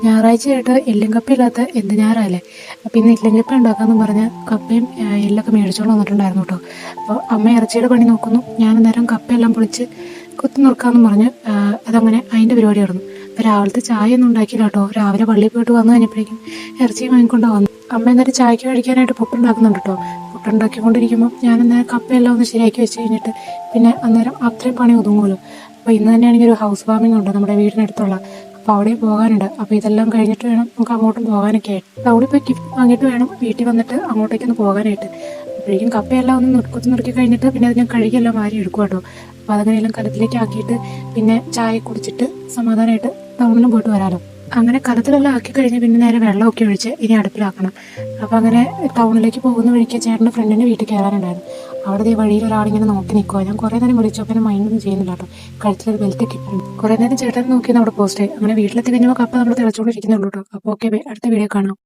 ഞായറാഴ്ചയായിട്ട് എല്ലും കപ്പയില്ലാത്ത എന്ത് ഞായറല്ലേ. അപ്പം ഇന്ന് എല്ലും കപ്പ ഉണ്ടാക്കാമെന്ന് പറഞ്ഞ് കപ്പയും എല്ലൊക്കെ മേടിച്ചോണ്ട് വന്നിട്ടുണ്ടായിരുന്നു കേട്ടോ. അപ്പോൾ അമ്മ ഇറച്ചിയുടെ പണി നോക്കുന്നു, ഞാൻ അന്നേരം കപ്പയെല്ലാം പൊളിച്ച് കുത്തി നുറുക്കാമെന്ന് പറഞ്ഞ് അതങ്ങനെ അതിൻ്റെ പരിപാടിയായിരുന്നു. അപ്പോൾ രാവിലത്തെ ചായ ഒന്നും ഉണ്ടാക്കിയില്ല കേട്ടോ. രാവിലെ പള്ളിയിൽ പോയിട്ട് വന്നു കഴിഞ്ഞപ്പോഴേക്കും ഇറച്ചിയും വാങ്ങിക്കൊണ്ട് വന്നു. അമ്മ അന്നേരം ചായക്ക് കഴിക്കാനായിട്ട് പുട്ടുണ്ടാക്കുന്നുണ്ട് കേട്ടോ. പുട്ടുണ്ടാക്കിക്കൊണ്ടിരിക്കുമ്പോൾ ഞാൻ അന്നേരം കപ്പയെല്ലാം ഒന്ന് ശരിയാക്കി വെച്ച് കഴിഞ്ഞിട്ട് പിന്നെ അന്നേരം അത്രയും പണി ഒതുങ്ങുമല്ലോ. അപ്പോൾ ഇന്ന് തന്നെയാണെങ്കിൽ ഒരു ഹൗസ് വാമിംഗ് ഉണ്ട് നമ്മുടെ വീടിനടുത്തുള്ള. അപ്പോൾ അവിടെയും പോകാനുണ്ട്. അപ്പോൾ ഇതെല്ലാം കഴിഞ്ഞിട്ട് വേണം നമുക്ക് അങ്ങോട്ടും പോകാനൊക്കെ ആയിട്ട്. ടൗണിൽ പോയി ഗിഫ്റ്റ് വാങ്ങിയിട്ട് വേണം വീട്ടിൽ വന്നിട്ട് അങ്ങോട്ടേക്കൊന്ന് പോകാനായിട്ട്. അപ്പോഴേക്കും കപ്പയെല്ലാം ഒന്ന് കുത്തി നുറുക്കി കഴിഞ്ഞിട്ട് പിന്നെ അത് ഞാൻ കഴുകിയെല്ലാം വാരി എടുക്കും കേട്ടോ. അപ്പോൾ അതങ്ങനെയെല്ലാം കലത്തിലേക്ക് ആക്കിയിട്ട് പിന്നെ ചായ കുടിച്ചിട്ട് സമാധാനമായിട്ട് ടൗണിലും പോയിട്ട് വരാമല്ലോ. അങ്ങനെ കലത്തിലെല്ലാം ആക്കി കഴിഞ്ഞ് പിന്നെ നേരെ വെള്ളമൊക്കെ ഒഴിച്ച് ഇനി അടുപ്പിലാക്കണം. അപ്പോൾ അങ്ങനെ ടൗണിലേക്ക് പോകുന്ന വഴിക്ക് ചേട്ടൻ്റെ ഫ്രണ്ടിൻ്റെ വീട്ടിൽ കയറാനുണ്ടായിരുന്നു. അവിടെ വഴിയിൽ ഒരാളിങ്ങനെ നോക്കി നിൽക്കുക. ഞാൻ കുറേ നേരം വിളിച്ചു, അപ്പം മൈൻഡൊന്നും ചെയ്യുന്നില്ല കേട്ടോ. കഴുത്തിലൊരു ബെൽറ്റ് ഒക്കെ ഇട്ടുണ്ട്. കുറേ നേരം ചേട്ടൻ നോക്കിയെന്ന് അവിടെ പോസ്റ്റ് ആയി. അങ്ങനെ വീട്ടിലെത്തി കഴിഞ്ഞപ്പോൾ കപ്പ നമ്മൾ തിളച്ചുകൊണ്ടിരിക്കുന്നുള്ളൂ കേട്ടോ. അപ്പോൾ ഓക്കെ, അടുത്ത വീഡിയോ കാണാം.